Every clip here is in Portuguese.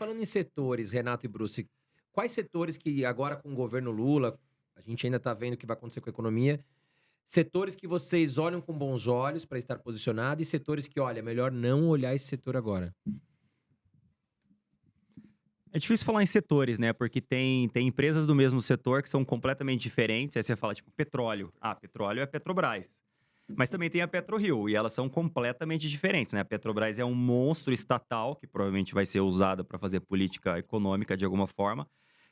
falando em setores, Renato e Bruce, quais setores que agora com o governo Lula, a gente ainda está vendo o que vai acontecer com a economia, setores que vocês olham com bons olhos para estar posicionado e setores que, olha, é melhor não olhar esse setor agora? É difícil falar em setores, né? Porque tem empresas do mesmo setor que são completamente diferentes. Aí você fala, tipo, petróleo. Ah, petróleo é Petrobras. Mas também tem a PetroRio, e elas são completamente diferentes, né? A Petrobras é um monstro estatal, que provavelmente vai ser usada para fazer política econômica de alguma forma.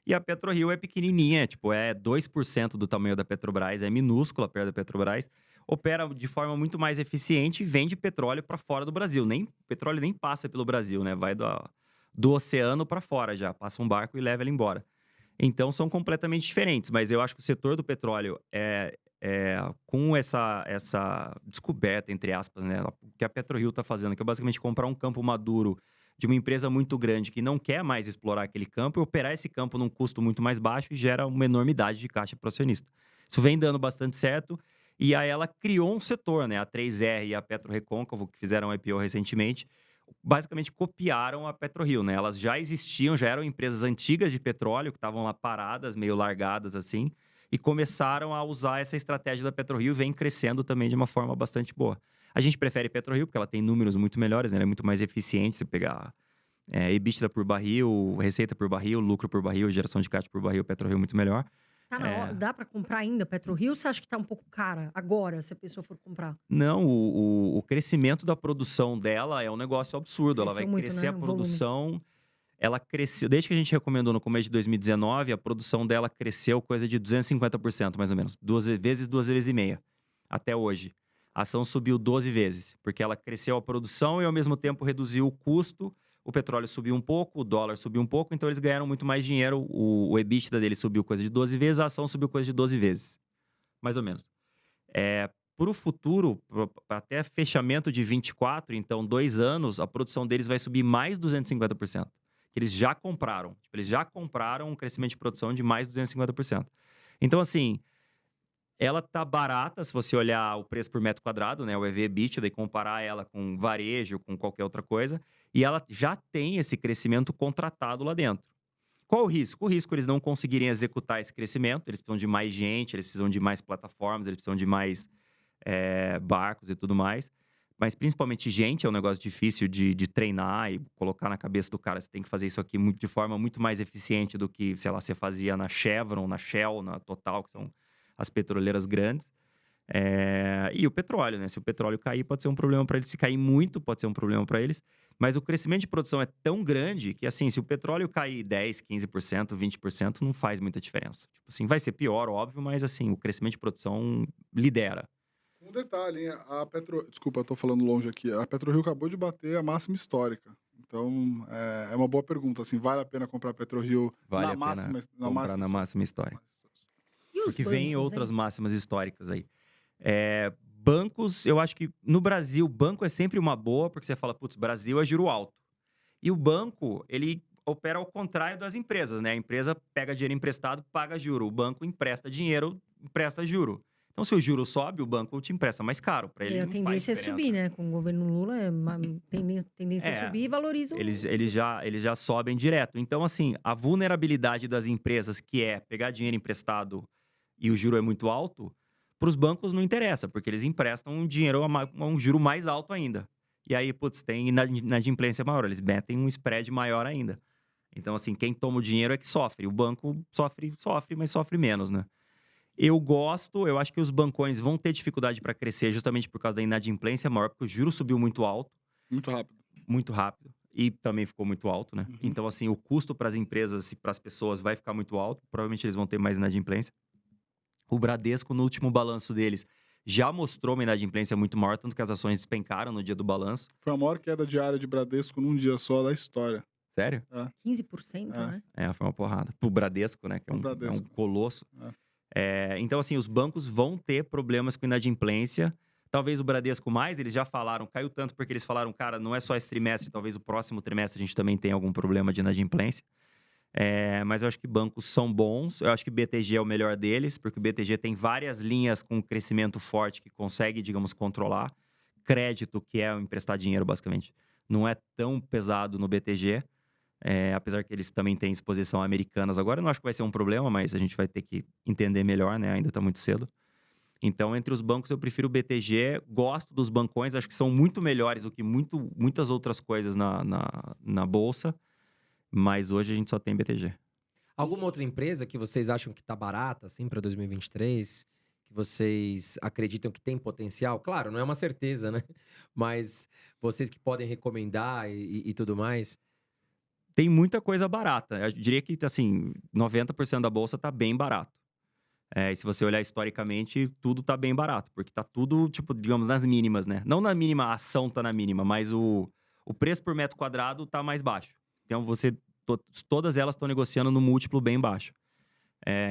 E a PetroRio é pequenininha, tipo, é 2% do tamanho da Petrobras, é minúscula perto da Petrobras. Opera de forma muito mais eficiente e vende petróleo para fora do Brasil. Nem, petróleo nem passa pelo Brasil, né? Vai do oceano para fora já. Passa um barco e leva ele embora. Então são completamente diferentes, mas eu acho que o setor do petróleo com essa descoberta, entre aspas, né, que a PetroRio está fazendo, que é basicamente comprar um campo maduro de uma empresa muito grande que não quer mais explorar aquele campo e operar esse campo num custo muito mais baixo e gera uma enormidade de caixa para o acionista. Isso vem dando bastante certo e aí ela criou um setor, né, a 3R e a PetroRecôncavo, que fizeram um IPO recentemente, basicamente copiaram a PetroRio, né? Elas já existiam, já eram empresas antigas de petróleo, que estavam lá paradas, meio largadas assim, e começaram a usar essa estratégia da PetroRio e vem crescendo também de uma forma bastante boa. A gente prefere PetroRio porque ela tem números muito melhores, né? Ela é muito mais eficiente. Se pegar EBITDA por barril, receita por barril, lucro por barril, geração de caixa por barril, PetroRio é muito melhor. Tá na hora, É, dá pra comprar ainda PetroRio ou você acha que tá um pouco cara agora, se a pessoa for comprar? Não, o crescimento da produção dela é um negócio absurdo. Ela vai Cresceu muito, crescer né, a o volume. produção. Ela cresceu, desde que a gente recomendou no começo de 2019, a produção dela cresceu coisa de 250%, mais ou menos. Duas vezes e meia, até hoje. A ação subiu 12 vezes, porque ela cresceu a produção e ao mesmo tempo reduziu o custo. O petróleo subiu um pouco, o dólar subiu um pouco, então eles ganharam muito mais dinheiro. O EBITDA dele subiu coisa de 12 vezes, a ação subiu coisa de 12 vezes, mais ou menos. Para o futuro, até fechamento de 24, então 2 anos, a produção deles vai subir mais 250%. Que eles já compraram. Tipo, eles já compraram um crescimento de produção de mais 250%. Então, assim, ela tá barata se você olhar o preço por metro quadrado, né? O EV/EBITDA, e comparar ela com varejo, com qualquer outra coisa. E ela já tem esse crescimento contratado lá dentro. Qual o risco? O risco é eles não conseguirem executar esse crescimento. Eles precisam de mais gente, eles precisam de mais plataformas, eles precisam de mais barcos e tudo mais. Mas principalmente gente, é um negócio difícil de treinar e colocar na cabeça do cara. Você tem que fazer isso aqui de forma muito mais eficiente do que, sei lá, você fazia na Chevron, na Shell, na Total, que são as petroleiras grandes. E o petróleo, né? Se o petróleo cair, pode ser um problema para eles. Se cair muito, pode ser um problema para eles. Mas o crescimento de produção é tão grande que, assim, se o petróleo cair 10, 15%, 20%, não faz muita diferença. Tipo assim, vai ser pior, óbvio, mas assim, o crescimento de produção lidera. Um detalhe, hein, desculpa, eu tô falando longe aqui, a PetroRio acabou de bater a máxima histórica. Então, é uma boa pergunta, assim, vale a pena comprar a PetroRio Vale a pena na comprar máxima na histórica? máxima histórica. E os Porque vem bancos, outras hein? máximas históricas aí. Bancos, eu acho que no Brasil, banco é sempre uma boa, porque você fala, putz, Brasil é juro alto. E o banco, ele opera ao contrário das empresas, né? A empresa pega dinheiro emprestado, paga juro. O banco empresta dinheiro, empresta juro. Então, se o juro sobe, o banco te empresta mais caro. Para E ele a não faz tendência é subir, diferença. né, com o governo Lula tendência a É, subir e valoriza eles, o eles, já, eles já sobem direto. Então, assim, a vulnerabilidade das empresas, que é pegar dinheiro emprestado e o juro é muito alto, para os bancos não interessa, porque eles emprestam um dinheiro a um juro mais alto ainda. E aí, putz, tem inadimplência maior, eles metem um spread maior ainda. Então, assim, quem toma o dinheiro é que sofre. O banco sofre, mas sofre menos, né? Eu acho que os bancões vão ter dificuldade para crescer justamente por causa da inadimplência maior, porque o juro subiu muito alto, Muito rápido. muito rápido, e também ficou muito alto, né? Uhum. Então, assim, o custo para as empresas e para as pessoas vai ficar muito alto, provavelmente eles vão ter mais inadimplência. O Bradesco, no último balanço deles, já mostrou uma inadimplência muito maior, tanto que as ações despencaram no dia do balanço. Foi a maior queda diária de Bradesco num dia só da história. Sério? É, 15%, é, né? Foi uma porrada. Pro Bradesco, né? Que pro é um Bradesco. colosso. É. Então, assim, os bancos vão ter problemas com inadimplência. Talvez o Bradesco mais, eles já falaram, caiu tanto porque eles falaram, cara, não é só esse trimestre, talvez o próximo trimestre a gente também tenha algum problema de inadimplência. Mas eu acho que bancos são bons. Eu acho que BTG é o melhor deles, porque o BTG tem várias linhas com crescimento forte que consegue, digamos, controlar. Crédito, que é emprestar dinheiro, basicamente, não é tão pesado no BTG. apesar que eles também têm exposição a americanas agora, eu não acho que vai ser um problema, mas a gente vai ter que entender melhor, né? Ainda está muito cedo. Então, entre os bancos, eu prefiro o BTG. Gosto dos bancões, acho que são muito melhores do que muitas outras coisas na bolsa. Mas hoje a gente só tem BTG. Alguma outra empresa que vocês acham que tá barata, assim, para 2023? Que vocês acreditam que tem potencial? Claro, não é uma certeza, né? Mas vocês que podem recomendar e tudo mais. Tem muita coisa barata. Eu diria que, assim, 90% da bolsa tá bem barato. E se você olhar historicamente, tudo tá bem barato. Porque tá tudo, tipo, digamos, nas mínimas, né? Não na mínima, a ação tá na mínima, mas o preço por metro quadrado tá mais baixo. Então, todas elas estão negociando no múltiplo bem baixo.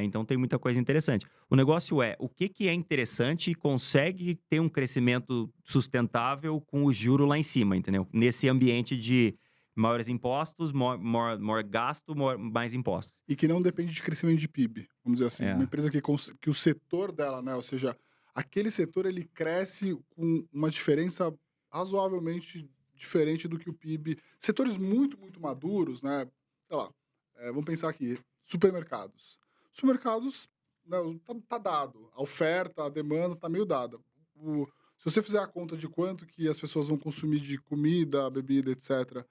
Então, tem muita coisa interessante. O negócio o que é interessante e consegue ter um crescimento sustentável com o juro lá em cima, entendeu? Nesse ambiente de maiores impostos, maior gasto, mais impostos. E que não depende de crescimento de PIB, vamos dizer assim. É. Uma empresa que o setor dela, né? Ou seja, aquele setor ele cresce com uma diferença razoavelmente diferente do que o PIB. Setores muito, muito maduros, né? Sei lá, vamos pensar aqui, supermercados. Supermercados, né, tá dado. A oferta, a demanda tá meio dada. Se você fizer a conta de quanto que as pessoas vão consumir de comida, bebida, etc.,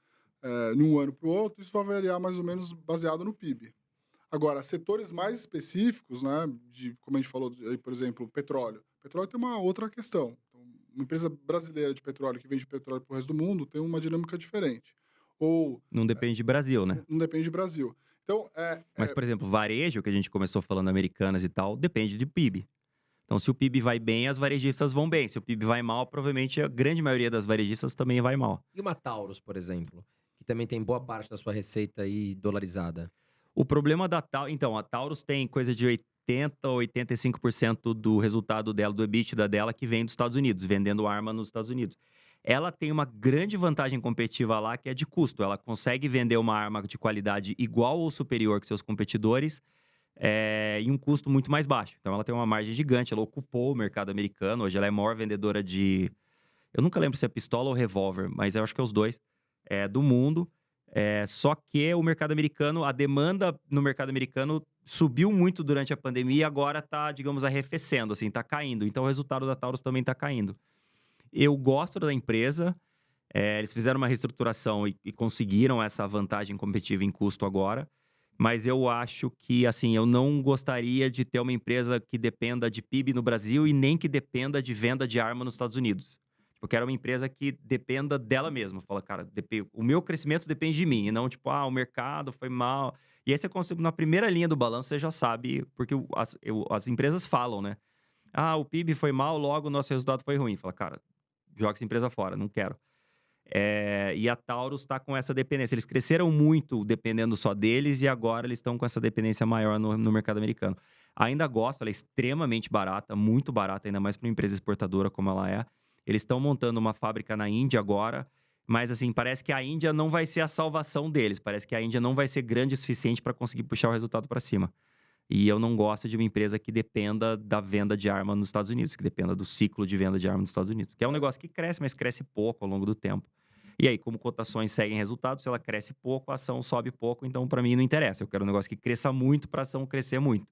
de um ano para o outro, isso vai variar mais ou menos baseado no PIB. Agora, setores mais específicos, né, como a gente falou, por exemplo, petróleo. Petróleo tem uma outra questão. Então, uma empresa brasileira de petróleo que vende petróleo para o resto do mundo tem uma dinâmica diferente. Ou Não depende de Brasil, né? não depende do Brasil. Então, Mas, por exemplo, varejo, que a gente começou falando americanas e tal, depende de PIB. Então, se o PIB vai bem, as varejistas vão bem. Se o PIB vai mal, provavelmente a grande maioria das varejistas também vai mal. E uma Taurus, por exemplo, que também tem boa parte da sua receita aí dolarizada. O problema da Taurus... Então, a Taurus tem coisa de 80% ou 85% do resultado dela, do EBITDA dela, que vem dos Estados Unidos, vendendo arma nos Estados Unidos. Ela tem uma grande vantagem competitiva lá, que é de custo. Ela consegue vender uma arma de qualidade igual ou superior que seus competidores, em um custo muito mais baixo. Então, ela tem uma margem gigante. Ela ocupou o mercado americano. Hoje, ela é a maior vendedora de... Eu nunca lembro se é pistola ou revólver, mas eu acho que é os dois, do mundo. Só que o mercado americano, a demanda no mercado americano subiu muito durante a pandemia e agora tá, digamos, arrefecendo, assim, tá caindo. Então, o resultado da Taurus também tá caindo. Eu gosto da empresa, eles fizeram uma reestruturação e conseguiram essa vantagem competitiva em custo agora, mas eu acho que, assim, eu não gostaria de ter uma empresa que dependa de PIB no Brasil e nem que dependa de venda de arma nos Estados Unidos. Eu quero uma empresa que dependa dela mesma. Fala, cara, o meu crescimento depende de mim, e não tipo, o mercado foi mal. E aí você consegue, na primeira linha do balanço, você já sabe, porque as empresas falam, né? O PIB foi mal, logo o nosso resultado foi ruim. Fala, cara, joga essa empresa fora, não quero. E a Taurus está com essa dependência. Eles cresceram muito dependendo só deles e agora eles estão com essa dependência maior no mercado americano. Ainda gosto, ela é extremamente barata, muito barata, ainda mais para uma empresa exportadora como ela é. Eles estão montando uma fábrica na Índia agora, mas assim, parece que a Índia não vai ser a salvação deles. Parece que a Índia não vai ser grande o suficiente para conseguir puxar o resultado para cima. E eu não gosto de uma empresa que dependa da venda de arma nos Estados Unidos, que dependa do ciclo de venda de arma nos Estados Unidos. Que é um negócio que cresce, mas cresce pouco ao longo do tempo. E aí, como cotações seguem resultados, se ela cresce pouco, a ação sobe pouco, então para mim não interessa. Eu quero um negócio que cresça muito para a ação crescer muito.